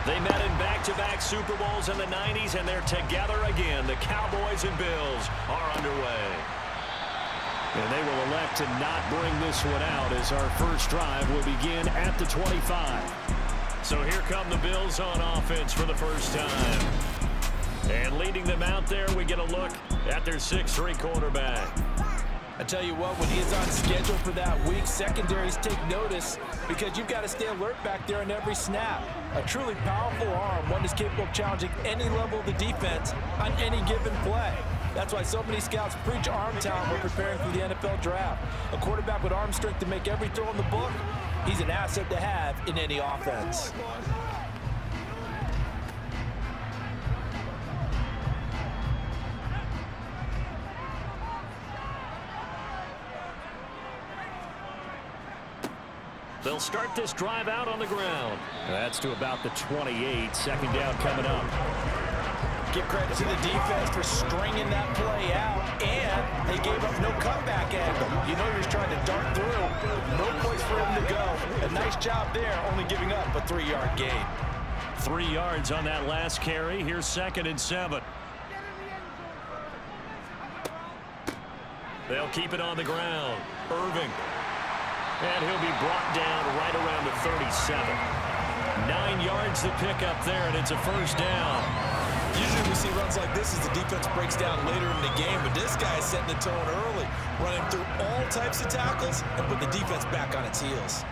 They met in back-to-back Super Bowls in the 90s, and they're together again. The Cowboys and Bills are underway. And they will elect to not bring this one out as our first drive will begin at the 25. So here come the Bills on offense for the first time. And leading them out there, we get a look at their 6'3" quarterback. I tell you what, when he is on schedule for that week, secondaries take notice because you've got to stay alert back there on every snap. A truly powerful arm, one that's capable of challenging any level of the defense on any given play. That's why so many scouts preach arm talent when preparing for the NFL draft. A quarterback with arm strength to make every throw in the book, he's an asset to have in any offense. They'll start this drive out on the ground. That's to about the 28. Second down coming up. Give credit to the defense for stringing that play out, and they gave up no comeback angle. You know he was trying to dart through. No place for him to go. A nice job there, only giving up a 3-yard gain. 3 yards on that last carry. Here's 2nd and 7. They'll keep it on the ground. Irving. And he'll be brought down right around the 37. 9 yards to pick up there, and it's a first down. Usually we see runs like this as the defense breaks down later in the game, but this guy is setting the tone early, running through all types of tackles and put the defense back on its heels.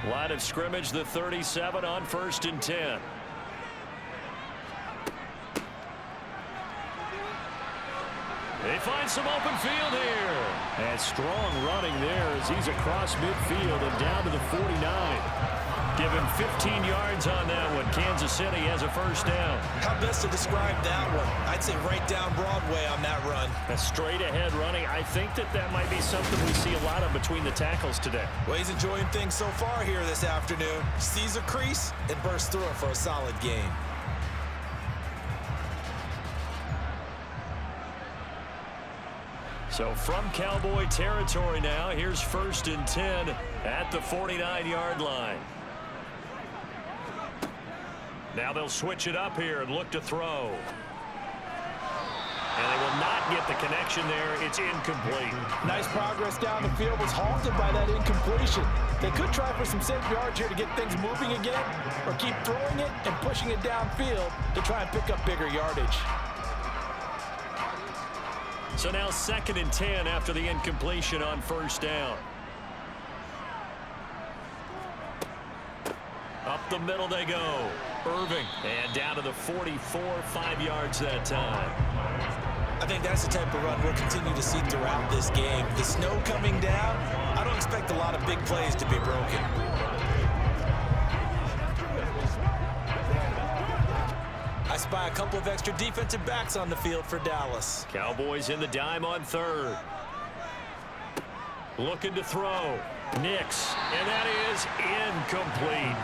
Line of scrimmage, the 37 on 1st and 10. They find some open field here. And strong running there as he's across midfield and down to the 49. Give him 15 yards on that one. Kansas City has a first down. How best to describe that one? I'd say right down Broadway on that run. A straight ahead running. I think that might be something we see a lot of between the tackles today. Well, he's enjoying things so far here this afternoon. Sees a crease and bursts through it for a solid gain. So from Cowboy territory now, here's 1st and 10 at the 49-yard line. Now they'll switch it up here and look to throw. And they will not get the connection there. It's incomplete. Nice progress down the field, was halted by that incompletion. They could try for some safe yards here to get things moving again, or keep throwing it and pushing it downfield to try and pick up bigger yardage. So now 2nd and 10 after the incompletion on 1st down. Up the middle they go. Irving. And down to the 44, 5 yards that time. I think that's the type of run we'll continue to see throughout this game. The snow coming down, I don't expect a lot of big plays to be broken. I spy a couple of extra defensive backs on the field for Dallas. Cowboys in the dime on 3rd. Looking to throw. Nix. And that is incomplete.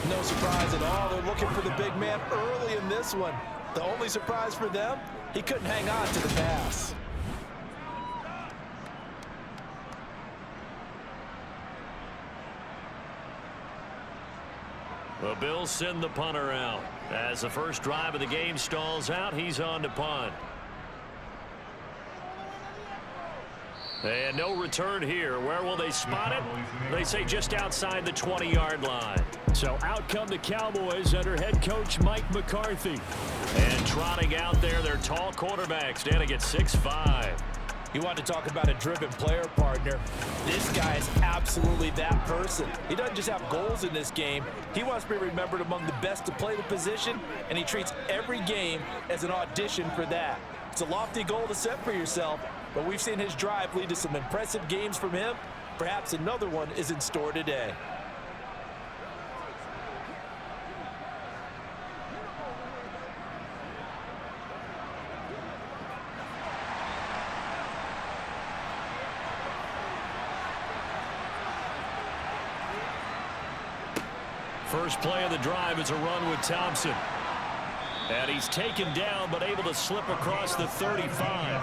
No surprise at all. They're looking for the big man early in this one. The only surprise for them, he couldn't hang on to the pass. The Bills send the punter out. As the first drive of the game stalls out, he's on to punt. And no return here. Where will they spot it? They say just outside the 20-yard line. So out come the Cowboys under head coach Mike McCarthy. And trotting out there, their tall quarterback standing at 6'5". You want to talk about a driven player partner. This guy is absolutely that person. He doesn't just have goals in this game. He wants to be remembered among the best to play the position, and he treats every game as an audition for that. It's a lofty goal to set for yourself, but we've seen his drive lead to some impressive games from him. Perhaps another one is in store today. First play of the drive is a run with Thompson. And he's taken down but able to slip across the 35.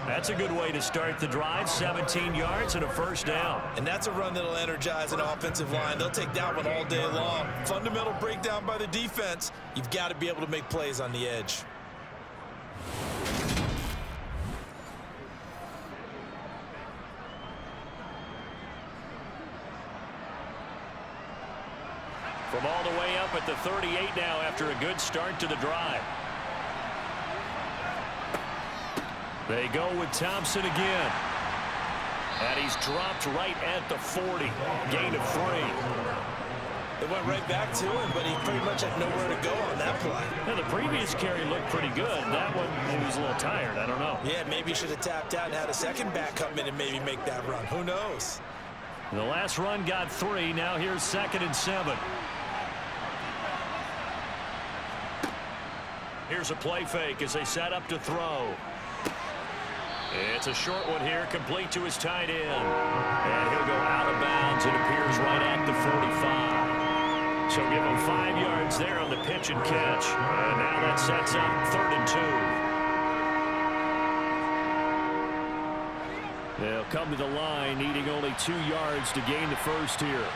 That's a good way to start the drive. 17 yards and a first down. And that's a run that'll energize an offensive line. They'll take that one all day long. Fundamental breakdown by the defense. You've got to be able to make plays on the edge. From all the way up at the 38 now after a good start to the drive. They go with Thompson again. And he's dropped right at the 40. Gain of 3. They went right back to him, but he pretty much had nowhere to go on that play. Now, the previous carry looked pretty good. That one, he was a little tired. I don't know. Yeah, maybe he should have tapped out and had a second back come in and maybe make that run. Who knows? The last run got 3. Now here's 2nd and 7. Here's a play fake as they set up to throw. It's a short one here, complete to his tight end. And he'll go out of bounds. It appears right at the 45. So give him 5 yards there on the pitch and catch. And now that sets up 3rd and 2. They'll come to the line, needing only 2 yards to gain the first here.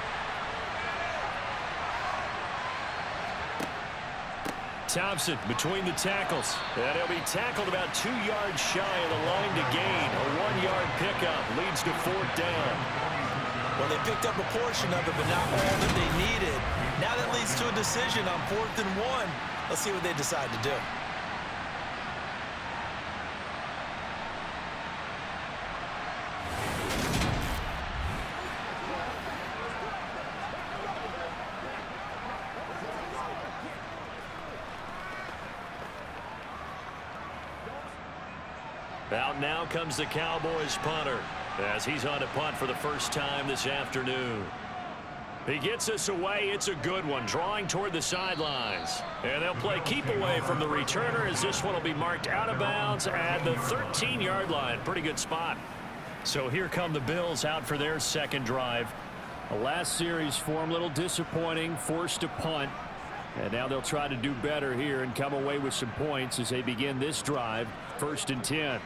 Thompson between the tackles. And he'll be tackled about 2 yards shy of the line to gain. A 1-yard pickup leads to 4th down. Well, they picked up a portion of it, but not all that they needed. Now that leads to a decision on 4th and 1. Let's see what they decide to do. Out now comes the Cowboys punter as he's on to punt for the first time this afternoon. He gets us away. It's a good one, drawing toward the sidelines. And they'll play keep away from the returner as this one will be marked out of bounds at the 13-yard line. Pretty good spot. So here come the Bills out for their second drive. The last series for them, a little disappointing, forced to punt. And now they'll try to do better here and come away with some points as they begin this drive. 1st and 10.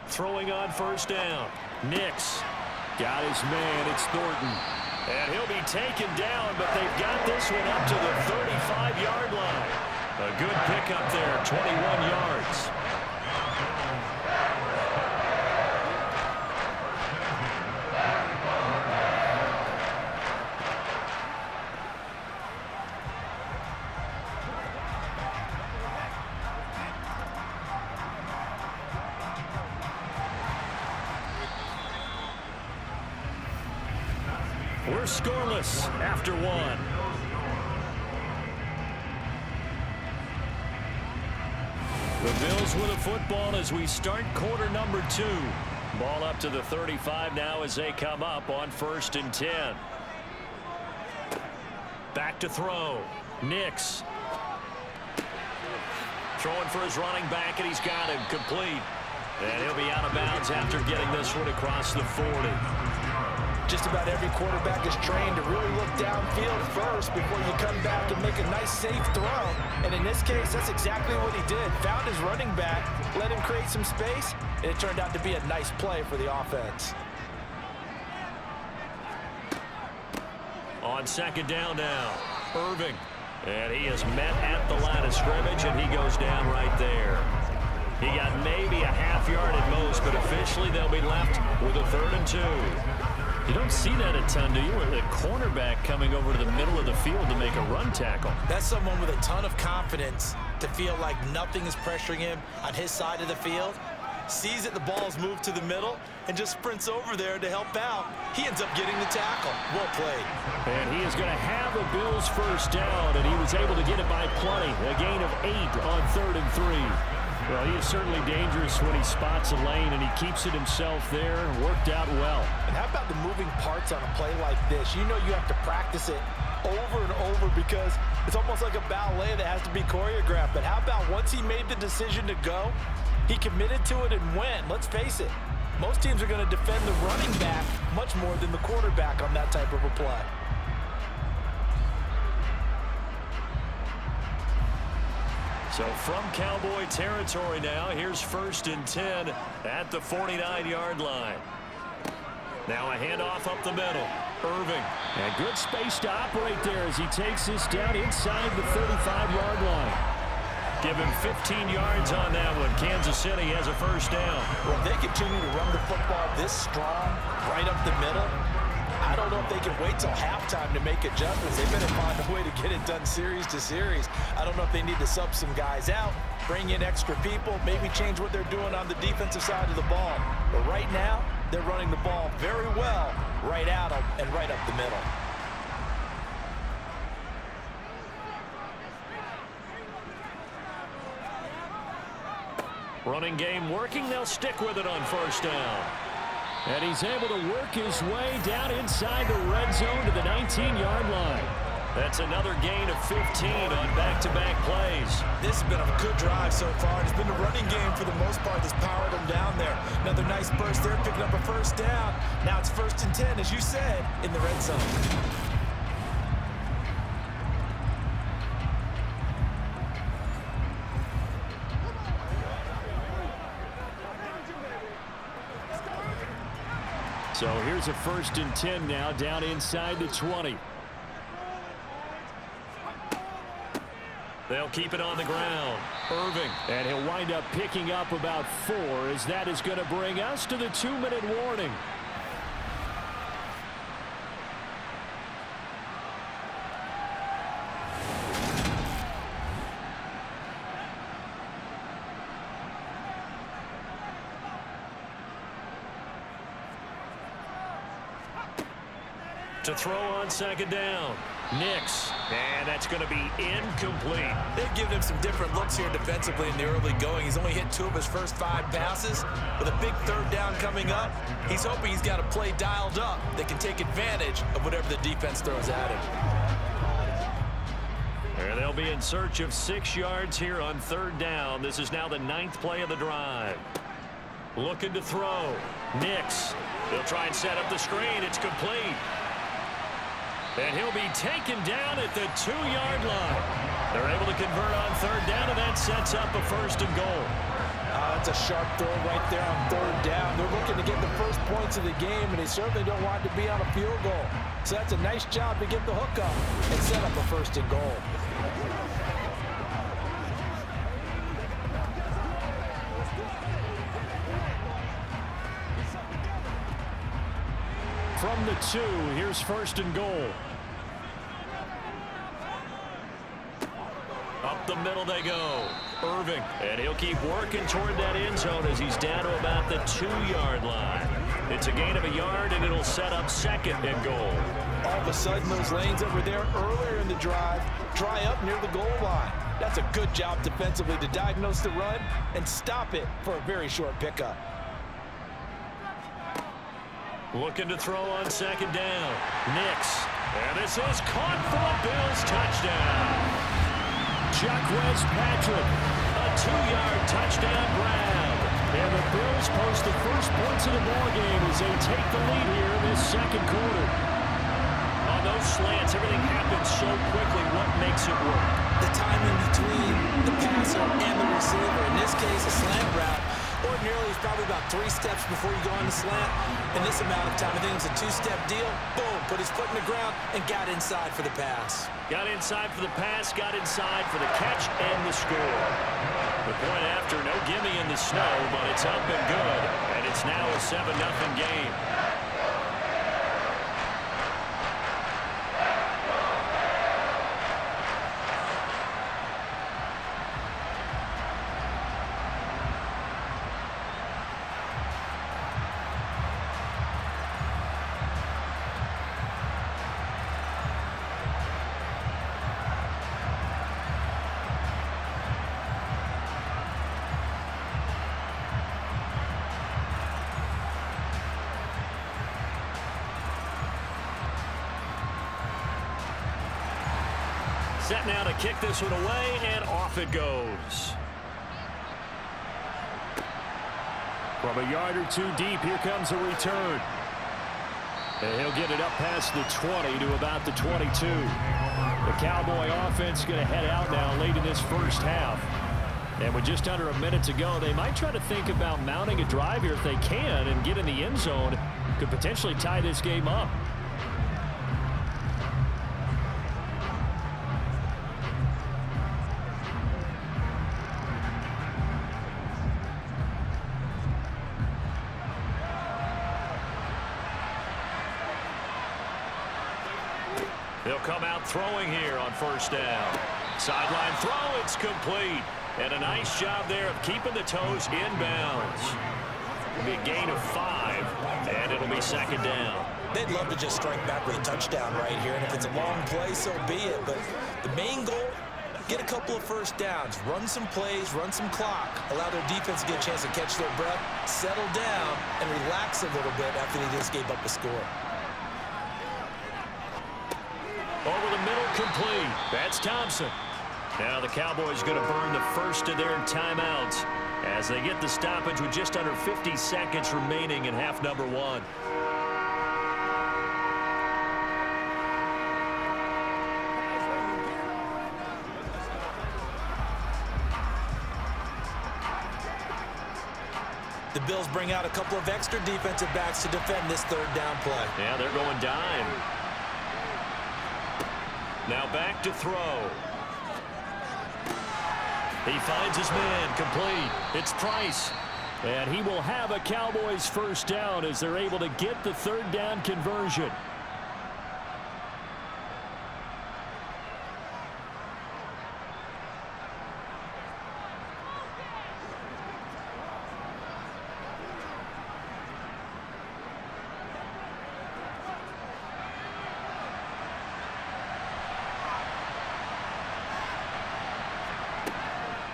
Throwing on 1st down. Nix got his man. It's Thornton. And he'll be taken down, but they've got this one up to the 35-yard line. A good pickup there, 21 yards. We're scoreless after 1. The Bills with a football as we start quarter number 2. Ball up to the 35 now as they come up on 1st and 10. Back to throw. Nix. Throwing for his running back, and he's got him complete. And he'll be out of bounds after getting this one across the 40. Just about every quarterback is trained to really look downfield first before you come back and make a nice, safe throw. And in this case, that's exactly what he did. Found his running back, let him create some space, and it turned out to be a nice play for the offense. On 2nd down now, Irving. And he is met at the line of scrimmage, and he goes down right there. He got maybe a half yard at most, but officially they'll be left with a 3rd and 2. You don't see that a ton, do you? With a cornerback coming over to the middle of the field to make a run tackle. That's someone with a ton of confidence to feel like nothing is pressuring him on his side of the field. Sees that the ball's moved to the middle and just sprints over there to help out. He ends up getting the tackle. Well played. And he is going to have a Bills first down, and he was able to get it by plenty. A gain of 8 on 3rd and 3. Well, he is certainly dangerous when he spots a lane, and he keeps it himself there. Worked out well. And how about the moving parts on a play like this, you know you have to practice it over and over because it's almost like a ballet that has to be choreographed. But how about once he made the decision to go, he committed to it and went. Let's face it, most teams are going to defend the running back much more than the quarterback on that type of a play. So from Cowboy territory now, here's 1st and 10 at the 49-yard line. Now a handoff up the middle. Irving. And good space to operate there as he takes this down inside the 35-yard line. Give him 15 yards on that one. Kansas City has a 1st down. Well, if they continue to run the football this strong, right up the middle, I don't know if they can wait till halftime to make adjustments. They better find a way to get it done series to series. I don't know if they need to sub some guys out, bring in extra people, maybe change what they're doing on the defensive side of the ball. But right now, they're running the ball very well right at them and right up the middle. Running game working. They'll stick with it on 1st down. And he's able to work his way down inside the red zone to the 19-yard line. That's another gain of 15 on back-to-back plays. This has been a good drive so far. It's been the running game for the most part that's powered them down there. Another nice burst there, picking up a 1st down. Now it's 1st and 10, as you said, in the red zone. So here's a 1st and 10 now down inside the 20. They'll keep it on the ground. Irving. And he'll wind up picking up about 4 as that is going to bring us to the 2-minute warning. To throw on 2nd down. Nix. And that's going to be incomplete. They've given him some different looks here defensively in the early going. He's only hit 2 of his first 5 passes. With a big 3rd down coming up, he's hoping he's got a play dialed up that can take advantage of whatever the defense throws at him. And they'll be in search of 6 yards here on 3rd down. This is now the 9th play of the drive. Looking to throw. Nix. They'll try and set up the screen. It's complete. And he'll be taken down at the 2-yard line. They're able to convert on 3rd down, and that sets up a 1st and goal. That's a sharp throw right there on 3rd down. They're looking to get the first points of the game, and they certainly don't want it to be on a field goal. So that's a nice job to get the hook up and set up a 1st and goal. From the 2, here's 1st and goal. Up the middle they go. Irving. And he'll keep working toward that end zone as he's down to about the 2-yard line. It's a gain of a yard, and it'll set up 2nd and goal. All of a sudden, those lanes that were there earlier in the drive dry up near the goal line. That's a good job defensively to diagnose the run and stop it for a very short pickup. Looking to throw on 2nd down. Nix. And this is caught for a Bills touchdown. Jacquez Patrick. A 2-yard touchdown grab. And the Bills post the first points of the ballgame as they take the lead here in this 2nd quarter. On those slants, everything happens so quickly. What makes it work? The timing between the passer and the receiver. In this case, a slant route. Ordinarily, it's probably about 3 steps before you go on the slant. In this amount of time, I think it was a 2-step deal. Boom, put his foot in the ground and got inside for the pass. Got inside for the pass, got inside for the catch and the score. The point after, no gimme in the snow, but it's up and good. And it's now a 7-0 game. Set now to kick this one away, and off it goes. From a yard or two deep, here comes a return. And he'll get it up past the 20 to about the 22. The Cowboy offense going to head out now late in this first half. And with just under a minute to go, they might try to think about mounting a drive here if they can and get in the end zone. Could potentially tie this game up. They'll come out throwing here on first down. Sideline throw, it's complete. And a nice job there of keeping the toes inbounds. It'll be a gain of 5, and it'll be second down. They'd love to just strike back with a touchdown right here, and if it's a long play, so be it. But the main goal, get a couple of first downs, run some plays, run some clock, allow their defense to get a chance to catch their breath, settle down, and relax a little bit after they just gave up a score. Over the middle, complete. That's Thompson. Now the Cowboys going to burn the first of their timeouts as they get the stoppage with just under 50 seconds remaining in half number 1. The Bills bring out a couple of extra defensive backs to defend this third down play. Yeah, they're going dime. Now back to throw. He finds his man, complete. It's Price. And he will have a Cowboys first down as they're able to get the third down conversion.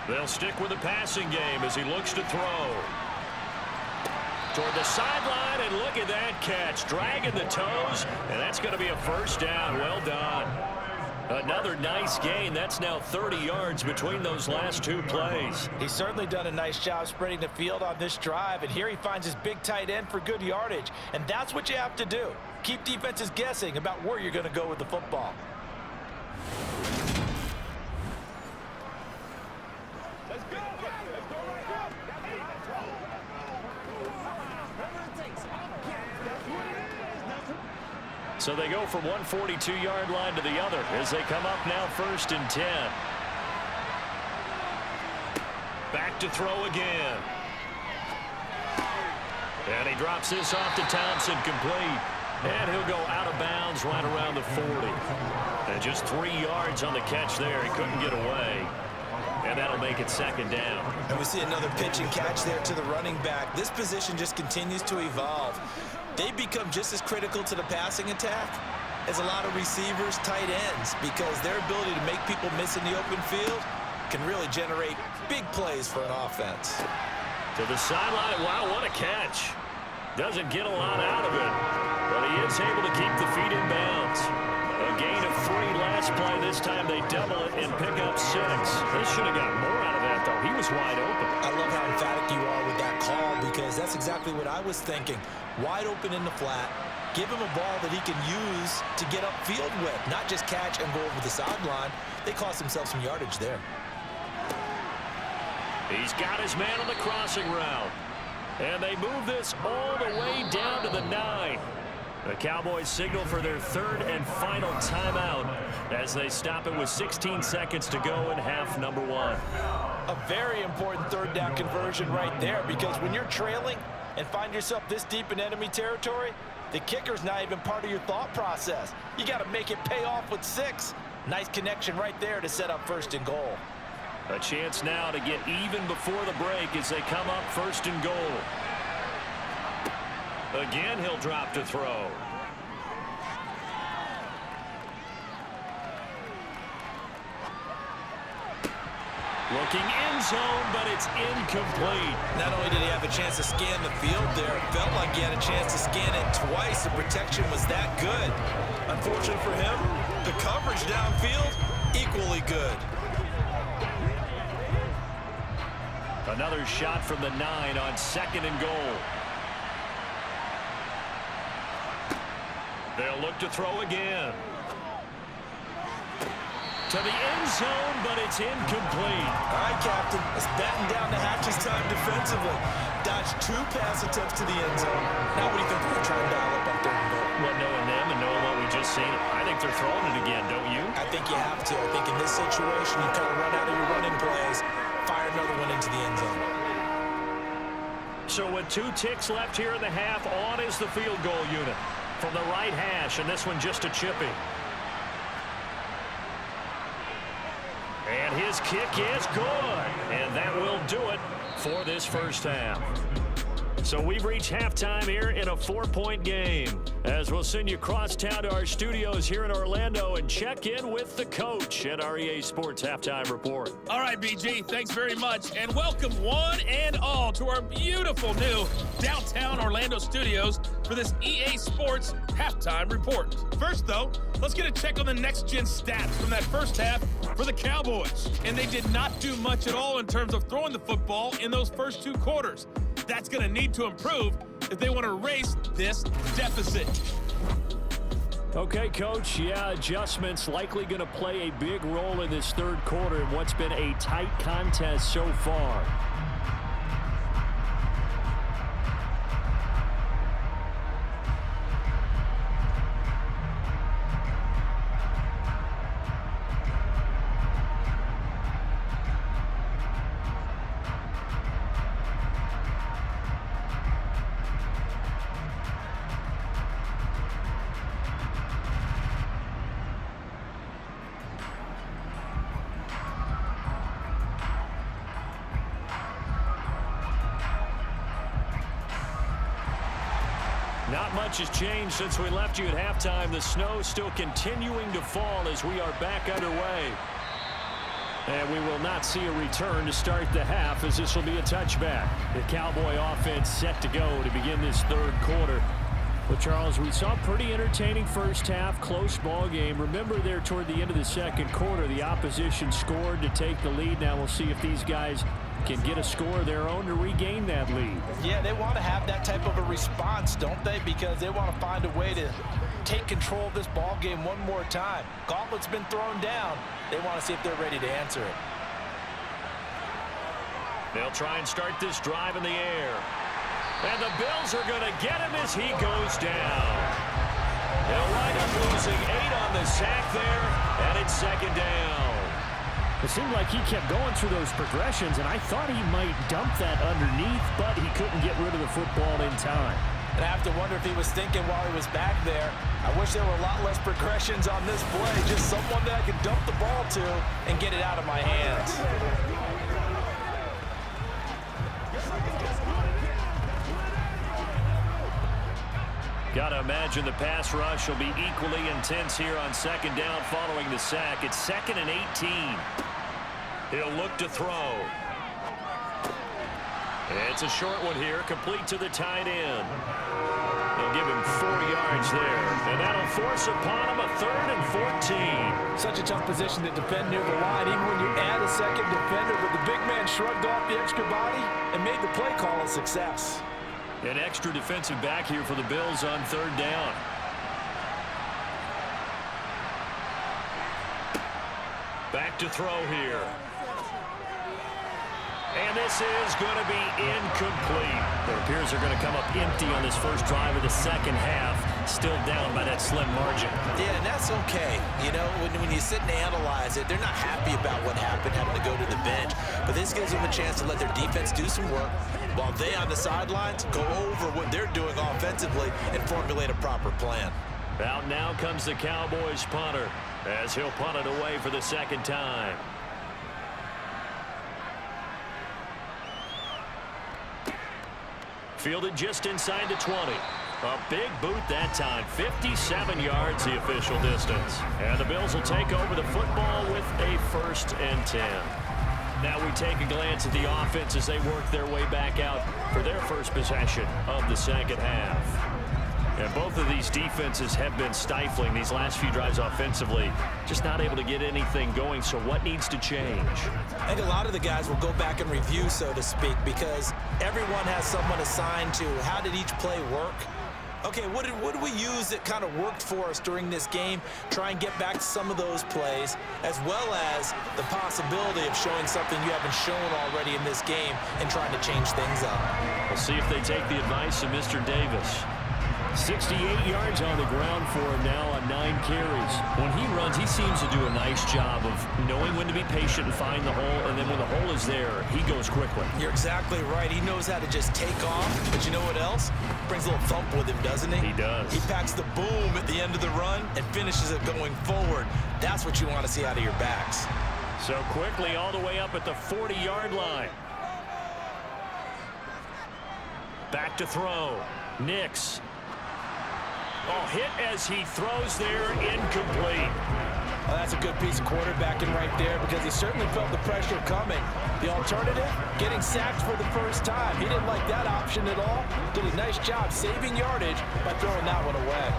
They'll stick with the passing game as he looks to throw. Toward the sideline, and look at that catch. Dragging the toes, and that's going to be a first down. Well done. Another nice gain. That's now 30 yards between those last two plays. He's certainly done a nice job spreading the field on this drive, and here he finds his big tight end for good yardage. And that's what you have to do. Keep defenses guessing about where you're going to go with the football. So they go from one 42-yard line to the other as they come up now 1st and 10. Back to throw again. And he drops this off to Thompson, complete. And he'll go out of bounds right around the 40. And just 3 yards on the catch there. He couldn't get away. And that'll make it second down. And we see another pitch and catch there to the running back. This position just continues to evolve. They become just as critical to the passing attack as a lot of receivers, tight ends, because their ability to make people miss in the open field can really generate big plays for an offense. To the sideline. Wow, what a catch. Doesn't get a lot out of it, but he is able to keep the feet in bounds. A gain of 3 last play. This time they double it and pick up 6. They should have got more out of that, though. He was wide open. I love how emphatic you are with that call, because that's exactly what I was thinking. Wide open in the flat. Give him a ball that he can use to get upfield with, not just catch and go over the sideline. They cost themselves some yardage there. He's got his man on the crossing route. And they move this all the way down to the 9. The Cowboys signal for their 3rd and final timeout as they stop it with 16 seconds to go in half number 1. A very important third down conversion right there, because when you're trailing and find yourself this deep in enemy territory, the kicker's not even part of your thought process. You got to make it pay off with 6. Nice connection right there to set up 1st and goal. A chance now to get even before the break as they come up 1st and goal. Again, he'll drop to throw. Looking end zone, but it's incomplete. Not only did he have a chance to scan the field there, it felt like he had a chance to scan it twice. The protection was that good. Unfortunate for him, the coverage downfield equally good. Another shot from the 9 on 2nd and goal. They'll look to throw again. To the end zone, but it's incomplete. All right, Captain. Let's batten down the hatches time defensively. Dodge 2 pass attempts to the end zone. Now what do you think they're trying to dial up on 3rd and goal? Well, knowing them and knowing what we just seen, I think they're throwing it again, don't you? I think you have to. I think in this situation, you kind of run out of your running plays, fire another one into the end zone. So with 2 ticks left here in the half, on is the field goal unit from the right hash, and this one just a chippy. And his kick is good, and that will do it for this first half. So we've reached halftime here in a 4-point game, as we'll send you across town to our studios here in Orlando and check in with the coach at our EA Sports Halftime Report. All right, BG, thanks very much, and welcome one and all to our beautiful new downtown Orlando studios for this EA Sports Halftime Report. First, though, let's get a check on the next-gen stats from that first half for the Cowboys. And they did not do much at all in terms of throwing the football in those first 2 quarters. That's going to need to improve if they want to erase this deficit. Okay, Coach, yeah, adjustments likely going to play a big role in this 3rd quarter in what's been a tight contest so far. Not much has changed since we left you at halftime. The snow still continuing to fall as we are back underway. And we will not see a return to start the half, as this will be a touchback. The Cowboy offense set to go to begin this 3rd quarter. But, Charles, we saw a pretty entertaining first half, close ball game. Remember there toward the end of the 2nd quarter, the opposition scored to take the lead. Now we'll see if these guys can get a score of their own to regain that lead. Yeah, they want to have that type of a response, don't they? Because they want to find a way to take control of this ball game one more time. Gauntlet's been thrown down. They want to see if they're ready to answer it. They'll try and start this drive in the air. And the Bills are going to get him as he goes down. They'll wind up losing 8 on the sack there, and it's 2nd down. It seemed like he kept going through those progressions, and I thought he might dump that underneath, but he couldn't get rid of the football in time. And I have to wonder if he was thinking while he was back there, I wish there were a lot less progressions on this play, just someone that I could dump the ball to and get it out of my hands. Got to imagine the pass rush will be equally intense here on 2nd down following the sack. It's 2nd and 18. He'll look to throw. It's a short one here, complete to the tight end. They'll give him 4 yards there, and that'll force upon him a 3rd and 14. Such a tough position to defend near the line, even when you add a 2nd defender, but the big man shrugged off the extra body and made the play call a success. An extra defensive back here for the Bills on 3rd down. Back to throw here. And this is going to be incomplete. It appears they're going to come up empty on this first drive of the 2nd half. Still down by that slim margin. Yeah, and that's okay. You know, when you sit and analyze it, they're not happy about what happened, having to go to the bench. But this gives them a chance to let their defense do some work while they on the sidelines go over what they're doing offensively and formulate a proper plan. Out now comes the Cowboys punter as he'll punt it away for the 2nd time. Fielded just inside the 20. A big boot that time. 57 yards the official distance. And the Bills will take over the football with a 1st and 10. Now we take a glance at the offense as they work their way back out for their first possession of the 2nd half. And both of these defenses have been stifling these last few drives offensively. Just not able to get anything going, so what needs to change? I think a lot of the guys will go back and review, so to speak, because everyone has someone assigned to how did each play work. Okay, what did we use that kind of worked for us during this game? Try and get back to some of those plays, as well as the possibility of showing something you haven't shown already in this game and trying to change things up. We'll see if they take the advice of Mr. Davis. 68 yards on the ground for him now on 9 carries. When he runs, he seems to do a nice job of knowing when to be patient and find the hole, and then when the hole is there, he goes quickly. You're exactly right. He knows how to just take off, but you know what else? Brings a little thump with him, doesn't he? He does. He packs the boom at the end of the run and finishes it going forward. That's what you want to see out of your backs. So quickly all the way up at the 40-yard line. Back to throw. Nix. Oh, hit as he throws there, incomplete. Well, that's a good piece of quarterbacking right there because he certainly felt the pressure coming. The alternative, getting sacked for the first time. He didn't like that option at all. Did a nice job saving yardage by throwing that one away.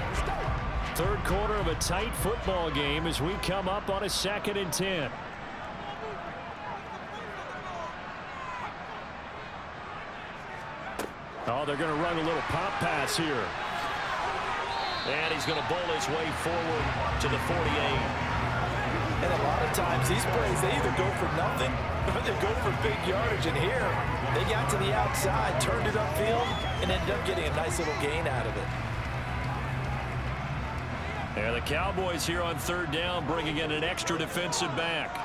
Third quarter of a tight football game as we come up on a 2nd and 10. Oh, they're going to run a little pop pass here. And he's going to bowl his way forward to the 48. And a lot of times these plays, they either go for nothing or they go for big yardage. And here, they got to the outside, turned it upfield, and ended up getting a nice little gain out of it. And the Cowboys here on 3rd down, bringing in an extra defensive back.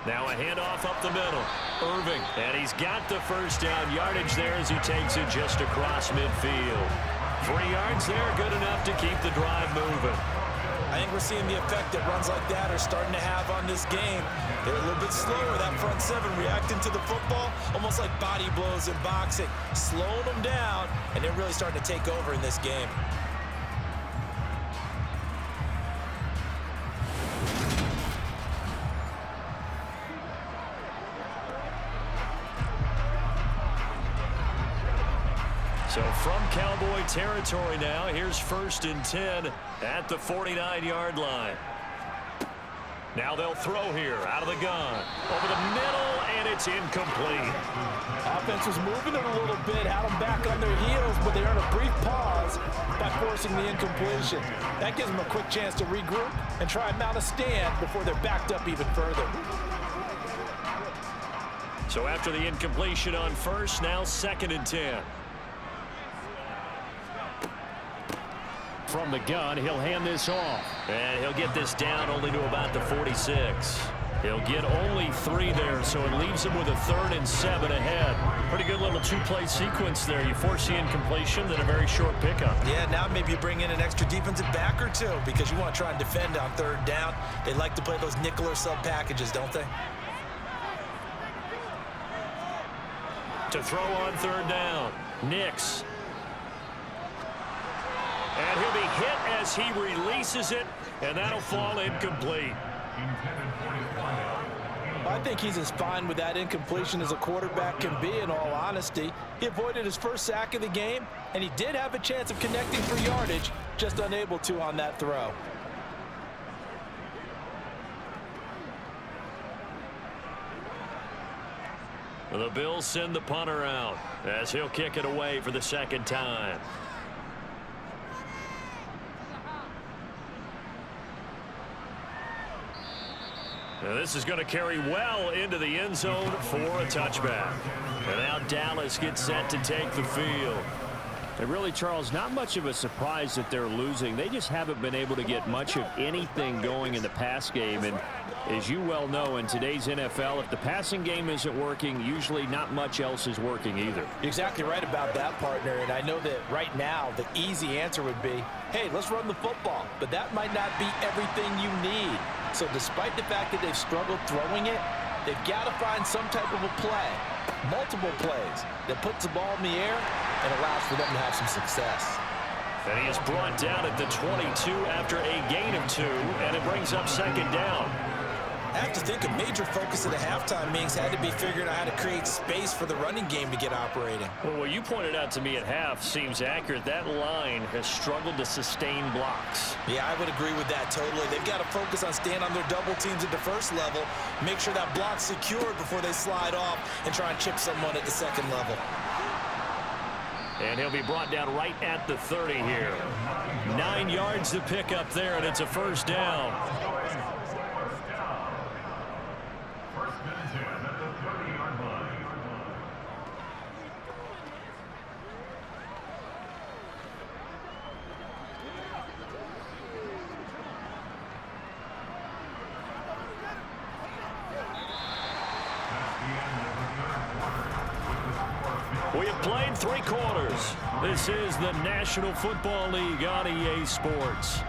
Now a handoff up the middle. Irving, and he's got the first down yardage there as he takes it just across midfield. 3 yards there, good enough to keep the drive moving. I think we're seeing the effect that runs like that are starting to have on this game. They're a little bit slower, that front 7 reacting to the football, almost like body blows in boxing, slowing them down, and they're really starting to take over in this game. So from Cowboy territory now, here's 1st and 10 at the 49-yard line. Now they'll throw here out of the gun. Over the middle, and it's incomplete. Offense was moving it a little bit, had them back on their heels, but they earned a brief pause by forcing the incompletion. That gives them a quick chance to regroup and try and mount a stand before they're backed up even further. So after the incompletion on 1st, now 2nd and 10. From the gun, he'll hand this off. And he'll get this down only to about the 46. He'll get only 3 there, so it leaves him with a 3rd and 7 ahead. Pretty good little 2-play sequence there. You force the incompletion, then a very short pickup. Yeah, now maybe you bring in an extra defensive back or 2 because you want to try and defend on 3rd down. They like to play those nickel or sub packages, don't they? To throw on 3rd down, Nix. And he'll be hit as he releases it, and that'll fall incomplete. I think he's as fine with that incompletion as a quarterback can be, in all honesty. He avoided his first sack of the game, and he did have a chance of connecting for yardage, just unable to on that throw. The Bills send the punter out as he'll kick it away for the 2nd time. Now this is going to carry well into the end zone for a touchback. And now Dallas gets set to take the field. And really, Charles, not much of a surprise that they're losing. They just haven't been able to get much of anything going in the pass game. And as you well know, in today's NFL, if the passing game isn't working, usually not much else is working either. You're exactly right about that, partner. And I know that right now the easy answer would be, hey, let's run the football. But that might not be everything you need. So despite the fact that they've struggled throwing it, they've got to find some type of a play, multiple plays, that puts the ball in the air and allows for them to have some success. And he is brought down at the 22 after a gain of 2, and it brings up 2nd down. I have to think a major focus of the halftime meetings had to be figuring out how to create space for the running game to get operating. Well, what you pointed out to me at half seems accurate. That line has struggled to sustain blocks. Yeah, I would agree with that totally. They've got to focus on staying on their double teams at the first level, make sure that block's secured before they slide off and try and chip someone at the second level. And he'll be brought down right at the 30 here. 9 yards to pick up there, and it's a first down. We have played 3 quarters. This is the National Football League on EA Sports.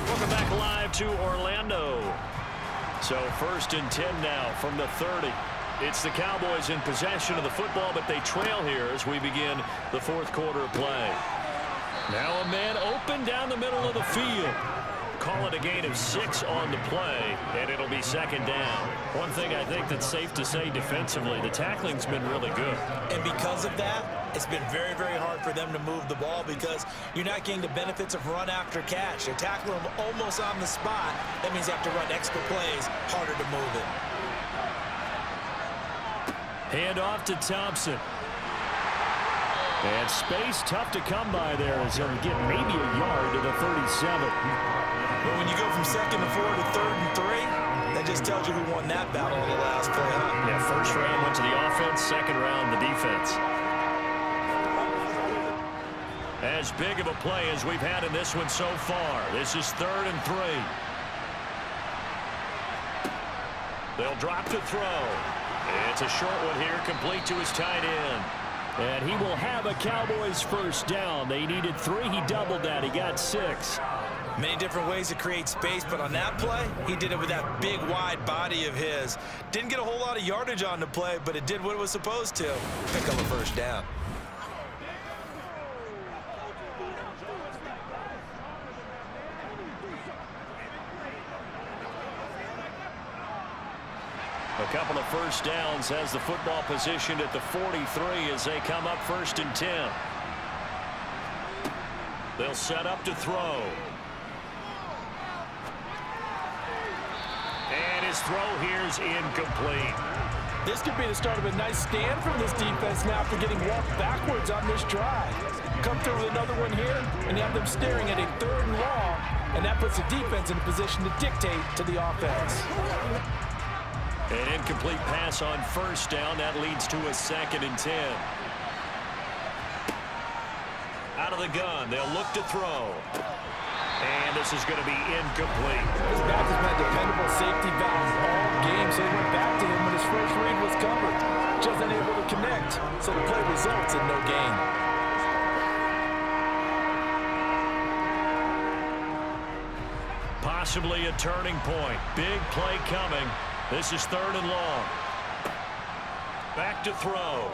Welcome back live to Orlando. So 1st and 10 now from the 30. It's the Cowboys in possession of the football, but they trail here as we begin the 4th quarter of play. Now a man open down the middle of the field. Call it a gain of 6 on the play, and it'll be 2nd down. One thing I think that's safe to say defensively, the tackling's been really good. And because of that, it's been very, very hard for them to move the ball because you're not getting the benefits of run after catch. They're tackling them almost on the spot. That means you have to run extra plays, harder to move it. Hand off to Thompson. And space tough to come by there as he'll get maybe a yard to the 37. But when you go from 2nd to 4 to 3rd and 3, that just tells you who won that battle in the last play, huh? Yeah, 1st round went to the offense, 2nd round the defense. As big of a play as we've had in this one so far. This is 3rd and 3. They'll drop to throw. It's a short one here, complete to his tight end. And he will have a Cowboys first down. They needed 3. He doubled that. He got 6. Many different ways to create space, but on that play, he did it with that big, wide body of his. Didn't get a whole lot of yardage on the play, but it did what it was supposed to. Pick up a first down. A couple of first downs has the football positioned at the 43 as they come up 1st and 10. They'll set up to throw. And his throw here is incomplete. This could be the start of a nice stand from this defense now after getting walked backwards on this drive. Come through with another one here, and you have them staring at a 3rd and long, and that puts the defense in a position to dictate to the offense. An incomplete pass on 1st down. That leads to a 2nd and 10. Out of the gun. They'll look to throw. And this is going to be incomplete. His back has been a dependable safety valve all game, so he went back to him when his first read was covered. Just unable to connect, so the play results in no gain. Possibly a turning point. Big play coming. This is 3rd and long. Back to throw.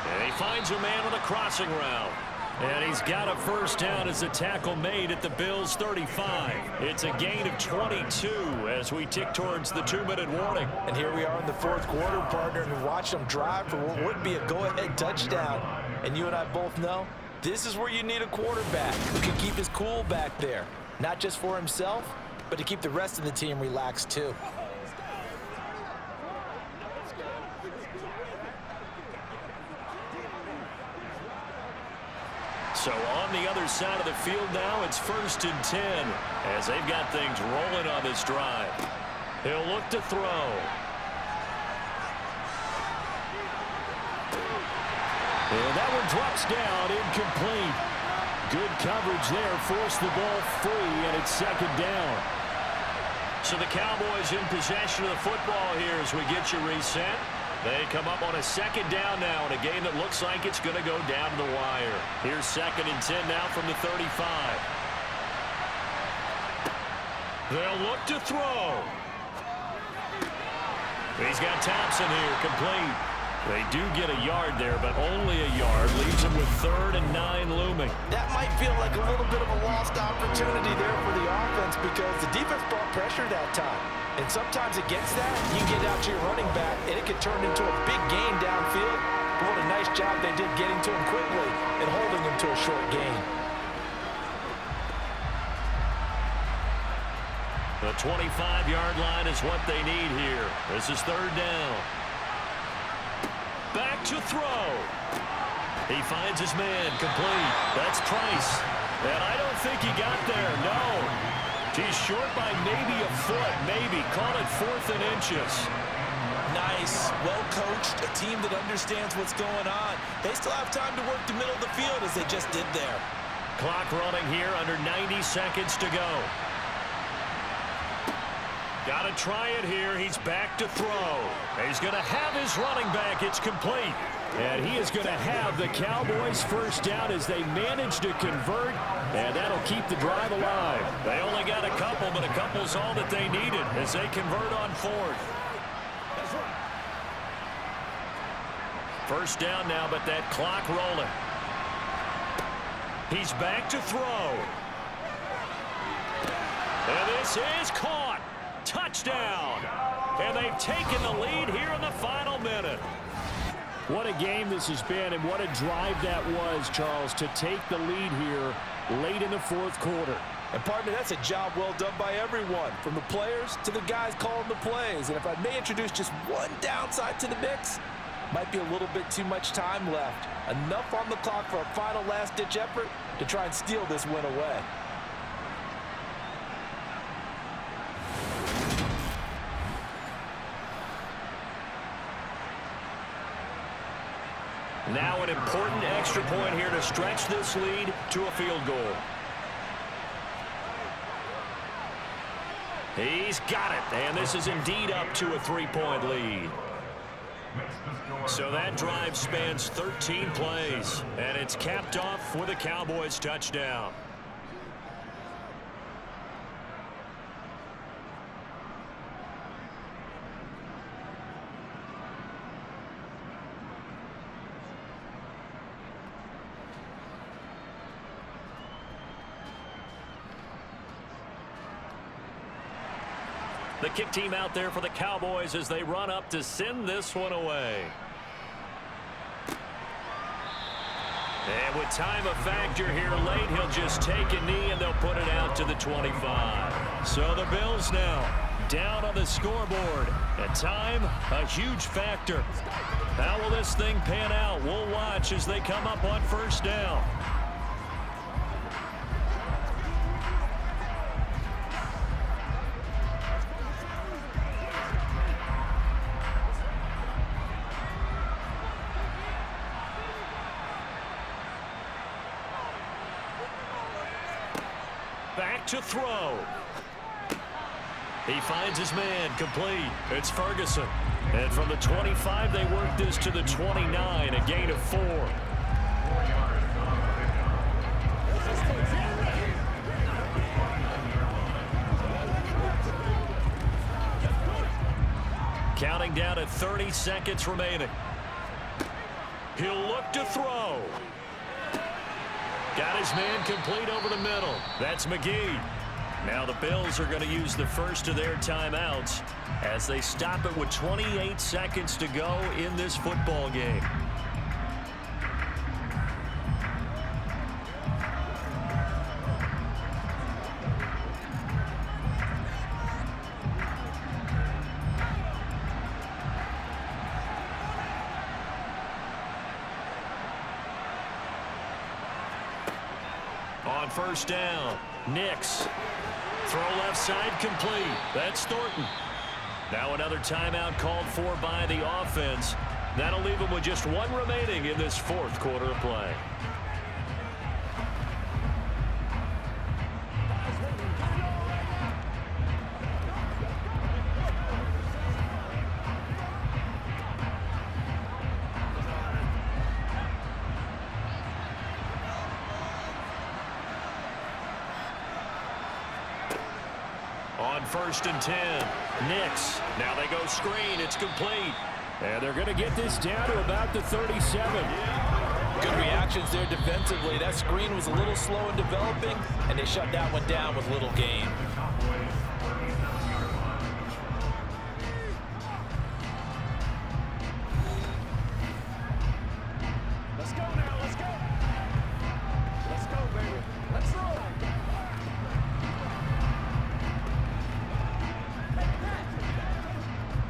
And he finds a man on the crossing route. And he's got a first down as the tackle made at the Bills' 35. It's a gain of 22 as we tick towards the 2-minute warning. And here we are in the 4th quarter, partner, and we watch them drive for what would be a go-ahead touchdown. And you and I both know this is where you need a quarterback who can keep his cool back there. Not just for himself, but to keep the rest of the team relaxed too. So on the other side of the field now, it's 1st and 10 as they've got things rolling on this drive. He'll look to throw. And that one drops down, incomplete. Good coverage there, forced the ball free, and it's 2nd down. So the Cowboys in possession of the football here as we get you reset. They come up on a 2nd down now in a game that looks like it's going to go down to the wire. Here's 2nd and 10 now from the 35. They'll look to throw. He's got Thompson here, complete. They do get a yard there, but only a yard. Leaves them with 3rd and 9 looming. That might feel like a little bit of a lost opportunity there for the offense because the defense brought pressure that time. And sometimes against that, you get out to your running back, and it could turn into a big gain downfield. But what a nice job they did getting to him quickly and holding him to a short gain. The 25-yard line is what they need here. This is 3rd down. Back to throw. He finds his man complete. That's Price. And I don't think he got there. No. He's short by maybe a foot. Maybe. Call it 4th and inches. Nice. Well coached. A team that understands what's going on. They still have time to work the middle of the field as they just did there. Clock running here. Under 90 seconds to go. Got to try it here. He's back to throw. He's going to have his running back. It's complete. And he is going to have the Cowboys first down as they manage to convert. And that'll keep the drive alive. They only got a couple, but a couple's all that they needed as they convert on 4th. First down now, but that clock rolling. He's back to throw. And this is caught. Touchdown. And they've taken the lead here in the final minute. What a game this has been, and what a drive that was, Charles, to take the lead here late in the 4th quarter. And partner, that's a job well done by everyone, from the players to the guys calling the plays. And if I may introduce just one downside to the mix, might be a little bit too much time left. Enough on the clock for a final last-ditch effort to try and steal this win away. Now an important extra point here to stretch this lead to a field goal. He's got it, and this is indeed up to a 3-point lead. So that drive spans 13 plays, and it's capped off with a Cowboys touchdown. The kick team out there for the Cowboys as they run up to send this one away. And with time a factor here late, he'll just take a knee and they'll put it out to the 25. So the Bills now down on the scoreboard. And time, a huge factor. How will this thing pan out? We'll watch as they come up on first down. Back to throw. He finds his man complete. It's Ferguson. And from the 25, they work this to the 29, a gain of 4. Counting down at 30 seconds remaining. He'll look to throw. Got his man complete over the middle. That's McGee. Now the Bills are going to use the first of their timeouts as they stop it with 28 seconds to go in this football game. On first down, Nix. Throw left side complete. That's Thornton. Now another timeout called for by the offense. That'll leave them with just one remaining in this 4th quarter of play. On first and 10, Nix. Now they go screen. It's complete. And they're going to get this down to about the 37. Good reactions there defensively. That screen was a little slow in developing, and they shut that one down with little gain. Let's go now, let's go. Let's go, baby. Let's roll.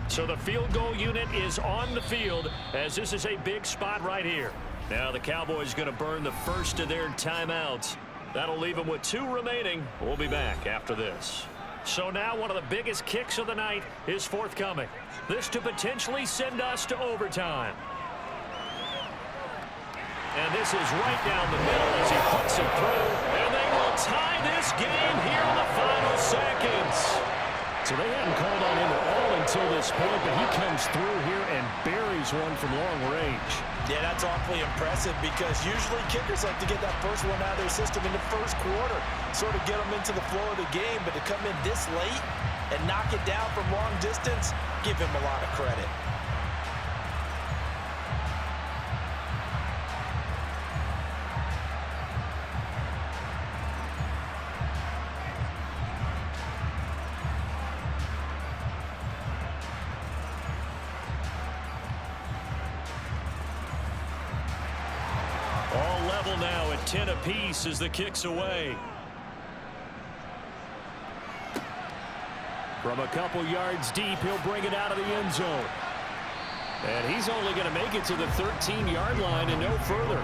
So the field goal unit is on the field as this is a big spot right here. Now the Cowboys going to burn the first of their timeouts. That'll leave them with 2 remaining. We'll be back after this. So now one of the biggest kicks of the night is forthcoming. This to potentially send us to overtime. And this is right down the middle as he puts it through. And they will tie this game here in the final seconds. So they hadn't called on him at all until this point, but he comes through here and buries one from long range. Yeah, that's awfully impressive because usually kickers like to get that first one out of their system in the first quarter, sort of get them into the flow of the game, but to come in this late and knock it down from long distance, give him a lot of credit. All level now at 10 apiece as the kick's away. From a couple yards deep, he'll bring it out of the end zone. And he's only going to make it to the 13-yard line and no further.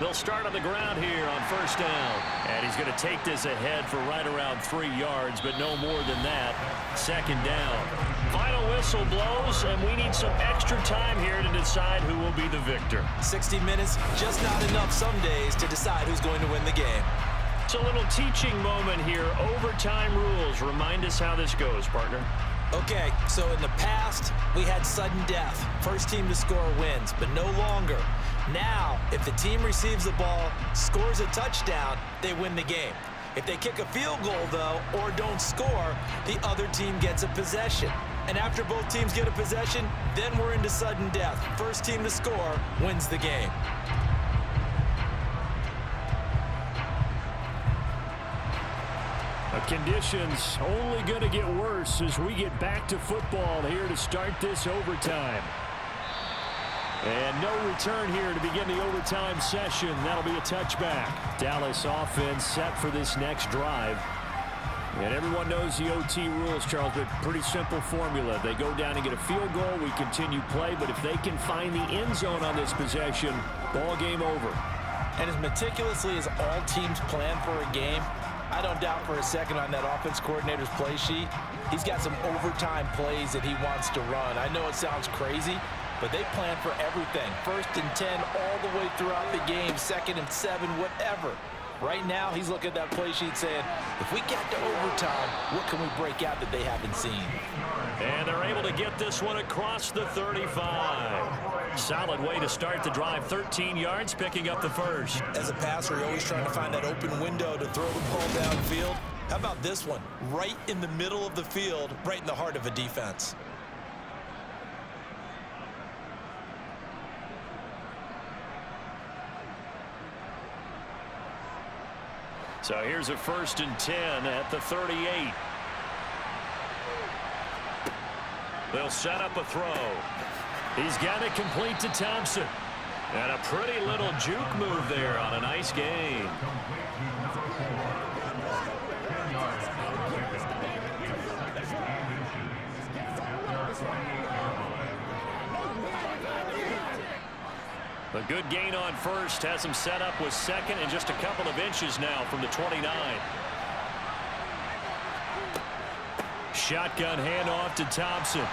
They'll start on the ground here on first down. And he's going to take this ahead for right around 3 yards, but no more than that. Second down. Final whistle blows, and we need some extra time here to decide who will be the victor. 60 minutes, just not enough some days to decide who's going to win the game. It's a little teaching moment here. Overtime rules. Remind us how this goes, partner. Okay, so in the past, we had sudden death. First team to score wins, but no longer. Now, if the team receives the ball, scores a touchdown, they win the game. If they kick a field goal, though, or don't score, the other team gets a possession. And after both teams get a possession, then we're into sudden death. First team to score wins the game. The conditions only going to get worse as we get back to football here to start this overtime. And no return here to begin the overtime session. That'll be a touchback. Dallas offense set for this next drive. And everyone knows the OT rules, Charles, but pretty simple formula. They go down and get a field goal, we continue play, but if they can find the end zone on this possession, ball game over. And as meticulously as all teams plan for a game, I don't doubt for a second on that offense coordinator's play sheet, he's got some overtime plays that he wants to run. I know it sounds crazy, but they plan for everything. 1st and 10 all the way throughout the game, 2nd and 7, whatever. Right now, he's looking at that play sheet saying, if we get to overtime, what can we break out that they haven't seen? And they're able to get this one across the 35. Solid way to start the drive. 13 yards, picking up the first. As a passer, you're always trying to find that open window to throw the ball downfield. How about this one? Right in the middle of the field, right in the heart of a defense. So here's a 1st and 10 at the 38. They'll set up a throw. He's got it complete to Thompson. And a pretty little juke move there on a nice gain. A good gain on first, has him set up with 2nd and just a couple of inches now from the 29. Shotgun handoff to Thompson.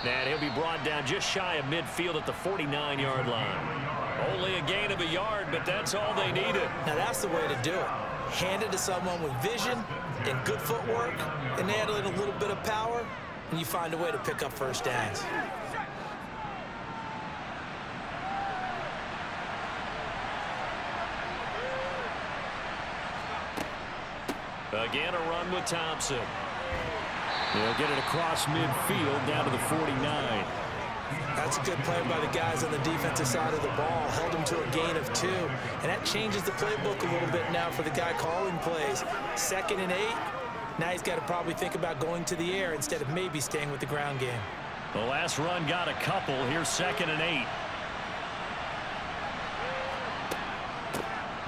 And he'll be brought down just shy of midfield at the 49-yard line. Only a gain of a yard, but that's all they needed. Now that's the way to do it. Hand it to someone with vision, and good footwork and add in a little bit of power, and you find a way to pick up first downs. Again, a run with Thompson. They'll get it across midfield down to the 49. That's a good play by the guys on the defensive side of the ball. Held him to a gain of 2. And that changes the playbook a little bit now for the guy calling plays. 2nd and 8. Now he's got to probably think about going to the air instead of maybe staying with the ground game. The last run got a couple. Here's 2nd and 8.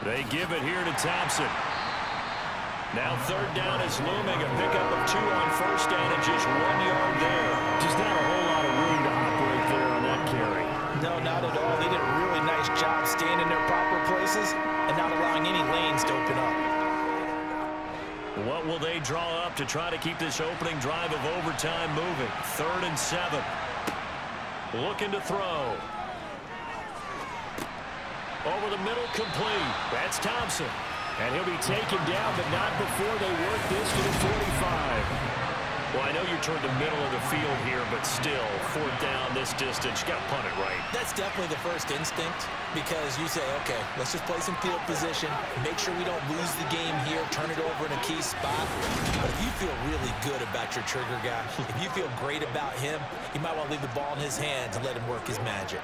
They give it here to Thompson. Now 3rd down is looming. A pickup of 2 on 1st down and just 1 yard there. Just not a whole lot of room to operate there on that carry. No, not at all. They did a really nice job staying in their proper places and not allowing any lanes to open up. What will they draw up to try to keep this opening drive of overtime moving? 3rd and 7. Looking to throw. Over the middle, complete. That's Thompson. And he'll be taken down, but not before they work this to the 45. Well, I know you're toward the middle of the field here, but still, 4th down this distance, you got to punt it right. That's definitely the first instinct, because you say, okay, let's just play some field position, make sure we don't lose the game here, turn it over in a key spot. But if you feel really good about your trigger guy, if you feel great about him, you might want to leave the ball in his hands and let him work his magic.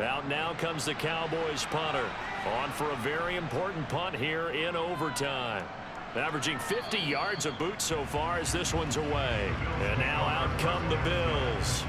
Out now comes the Cowboys punter. On for a very important punt here in overtime. Averaging 50 yards a boot so far as this one's away. And now out come the Bills.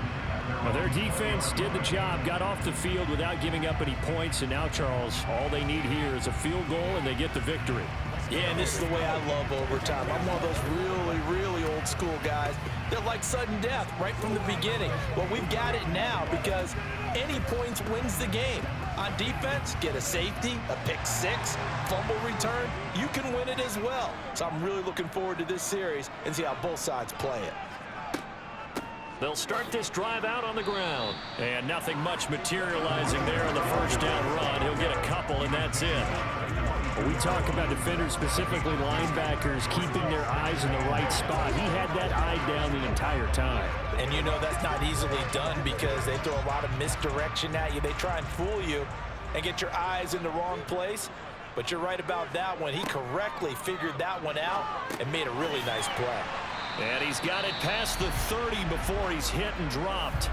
Well, their defense did the job, got off the field without giving up any points. And now, Charles, all they need here is a field goal and they get the victory. Yeah, and this is the way I love overtime. I'm one of those really, really old school guys that like sudden death right from the beginning. Well, we've got it now because any points wins the game. On defense, get a safety, a pick 6, fumble return, you can win it as well. So I'm really looking forward to this series and see how both sides play it. They'll start this drive out on the ground. And nothing much materializing there on the 1st down run. He'll get a couple, and that's it. We talk about defenders, specifically linebackers, keeping their eyes in the right spot. He had that eye down the entire time. And you know that's not easily done because they throw a lot of misdirection at you. They try and fool you and get your eyes in the wrong place. But you're right about that one. He correctly figured that one out and made a really nice play. And he's got it past the 30 before he's hit and dropped.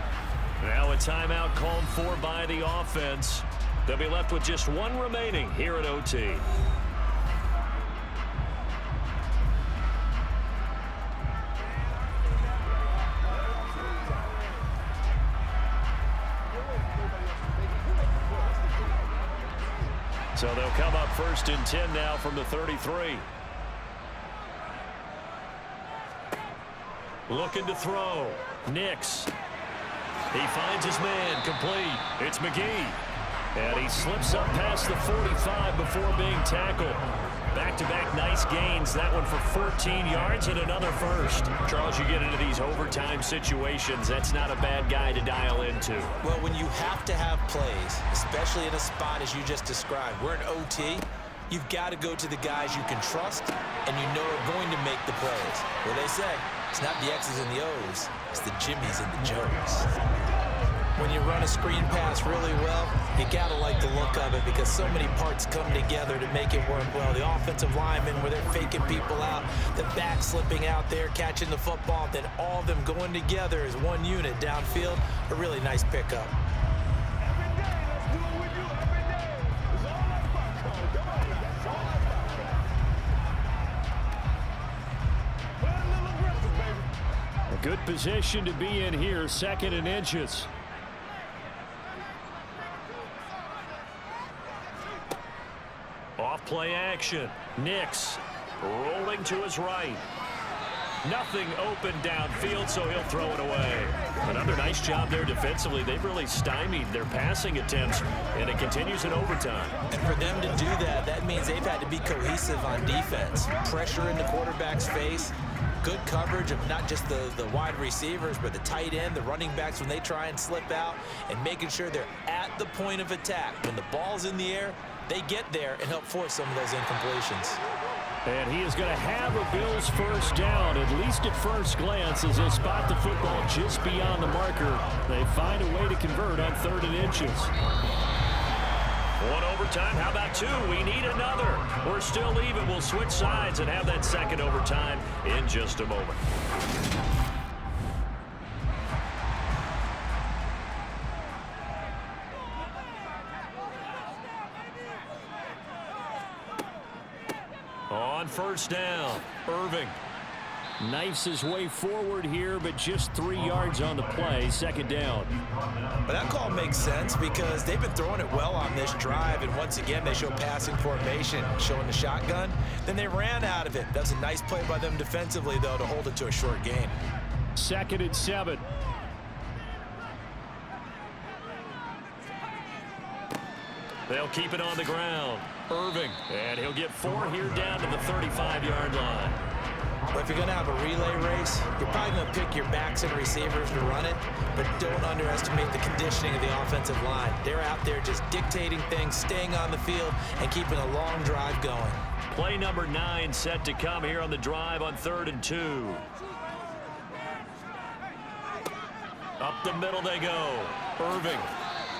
Now a timeout called for by the offense. They'll be left with just 1 remaining here at OT. So they'll come up 1st and 10 now from the 33. Looking to throw. Nix. He finds his man, complete. It's McGee. And he slips up past the 45 before being tackled. Back-to-back nice gains. That one for 14 yards and another first. Charles, you get into these overtime situations. That's not a bad guy to dial into. Well, when you have to have plays, especially in a spot as you just described, we're in OT, you've got to go to the guys you can trust and you know are going to make the plays. Well, they say, it's not the X's and the O's, it's the Jimmies and the Joes. When you run a screen pass really well, you gotta like the look of it because so many parts come together to make it work well. The offensive linemen where they're faking people out, the back slipping out there, catching the football, then all of them going together as one unit downfield. A really nice pickup. A good position to be in here, 2nd and inches. Off play action. Nix rolling to his right. Nothing open downfield, so he'll throw it away. Another nice job there defensively. They've really stymied their passing attempts, and it continues in overtime. And for them to do that, that means they've had to be cohesive on defense. Pressure in the quarterback's face. Good coverage of not just the wide receivers, but the tight end, the running backs when they try and slip out, and making sure they're at the point of attack. When the ball's in the air, they get there and help force some of those incompletions. And he is going to have a Bills first down, at least at first glance, as they spot the football just beyond the marker. They find a way to convert on 3rd and inches. One overtime. How about two? We need another. We're still even. We'll switch sides and have that second overtime in just a moment. On first down, Irving knifes his way forward here, but just 3 yards on the play. 2nd down. But that call makes sense because they've been throwing it well on this drive, and once again they show passing formation, showing the shotgun. Then they ran out of it. That's a nice play by them defensively, though, to hold it to a short gain. 2nd and 7. They'll keep it on the ground. Irving, and he'll get 4 here down to the 35-yard line. Well, if you're going to have a relay race, you're probably going to pick your backs and receivers to run it, but don't underestimate the conditioning of the offensive line. They're out there just dictating things, staying on the field, and keeping a long drive going. Play number 9 set to come here on the drive on 3rd and 2. Up the middle they go. Irving.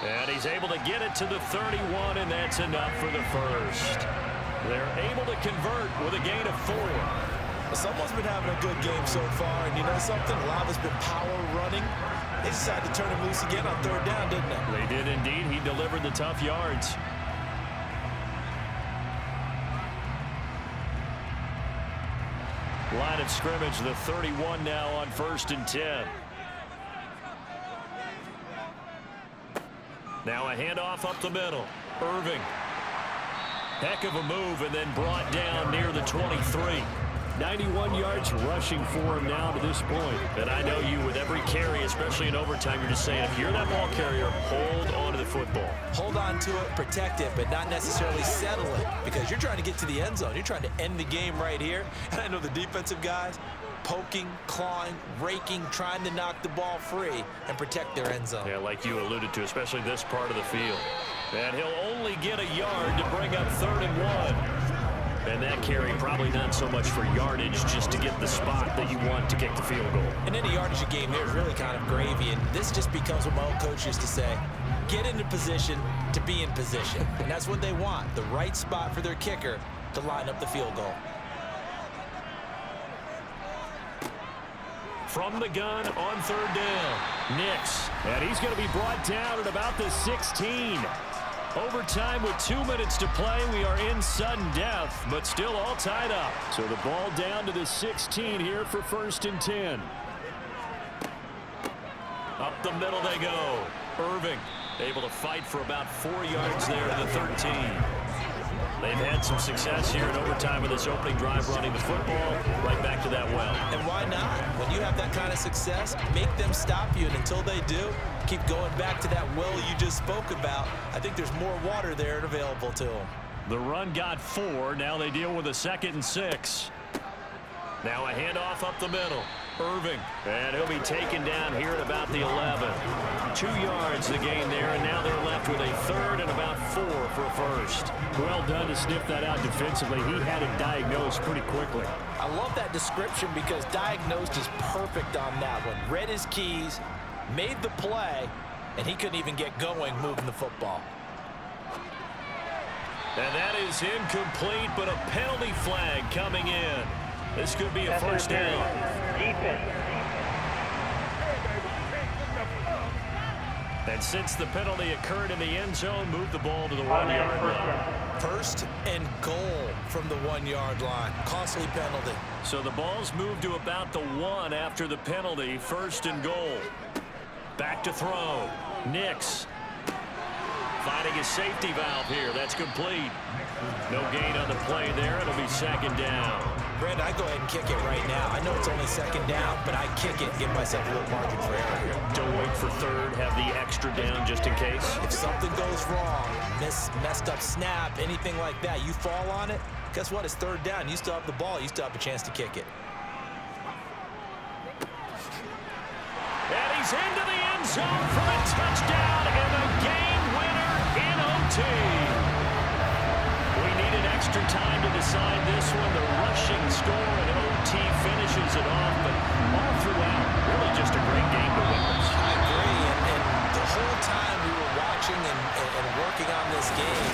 And he's able to get it to the 31, and that's enough for the first. They're able to convert with a gain of 4. Well, someone's been having a good game so far, and you know something? A lot of it's been power running. They decided to turn him loose again on 3rd down, didn't they? They did indeed. He delivered the tough yards. Line of scrimmage, the 31 now on 1st and 10. Now a handoff up the middle. Irving. Heck of a move, and then brought down near the 23. 91 yards rushing for him now to this point. And I know you, with every carry, especially in overtime, you're just saying, if you're that ball carrier, hold on to the football. Hold on to it, protect it, but not necessarily settle it, because you're trying to get to the end zone. You're trying to end the game right here. And I know the defensive guys poking, clawing, raking, trying to knock the ball free and protect their end zone. Yeah, like you alluded to, especially this part of the field. And he'll only get a yard to bring up 3rd and 1. And that carry probably not so much for yardage, just to get the spot that you want to kick the field goal. And any yardage you gain there is really kind of gravy, and this just becomes what my old coach used to say, get into position to be in position. And that's what they want, the right spot for their kicker to line up the field goal. From the gun on 3rd down, Nix. And he's going to be brought down at about the 16. Overtime with 2 minutes to play. We are in sudden death, but still all tied up. So the ball down to the 16 here for 1st and 10. Up the middle they go. Irving able to fight for about 4 yards there to the 13. They've had some success here in overtime with this opening drive, running the football right back to that well. And why not? When you have that kind of success, make them stop you, and until they do, keep going back to that well you just spoke about. I think there's more water there and available to them. The run got 4. Now they deal with a 2nd and 6. Now a handoff up the middle. Irving, and he'll be taken down here at about the 11. 2 yards the gain there, and now they're left with a 3rd and about 4 for a first. Well done to sniff that out defensively. He had it diagnosed pretty quickly. I love that description because diagnosed is perfect on that one. Read his keys, made the play, and he couldn't even get going moving the football. And that is incomplete, but a penalty flag coming in. This could be a first down. And since the penalty occurred in the end zone, move the ball to the 1-yard line. 1st and goal from the 1-yard line. Costly penalty. So the ball's moved to about the 1 after the penalty. 1st and goal. Back to throw. Nix finding his safety valve here. That's complete. No gain on the play there. It'll be 2nd down. Brandon, I go ahead and kick it right now. I know it's only 2nd down, but I kick it and give myself a little margin for error here. Don't wait for 3rd. Have the extra down just in case. If something goes wrong, messed up snap, anything like that, you fall on it, guess what? It's 3rd down. You still have the ball. You still have a chance to kick it. And he's into the end zone for a touchdown and a game winner in OT. needed extra time to decide this one. The rushing score and OT finishes it off, but all throughout, really just a great game to witness. I agree, and the whole time we were watching and working on this game,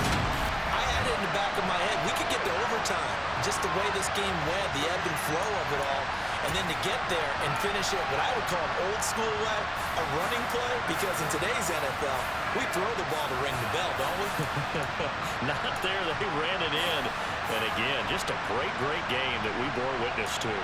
I had it in the back of my head. We could get to overtime. Just the way this game went, the ebb and flow of it all. And then to get there and finish it what I would call an old school way, a running play, because in today's NFL, we throw the ball to ring the bell, don't we? Not there. They ran it in. And again, just a great, great game that we bore witness to.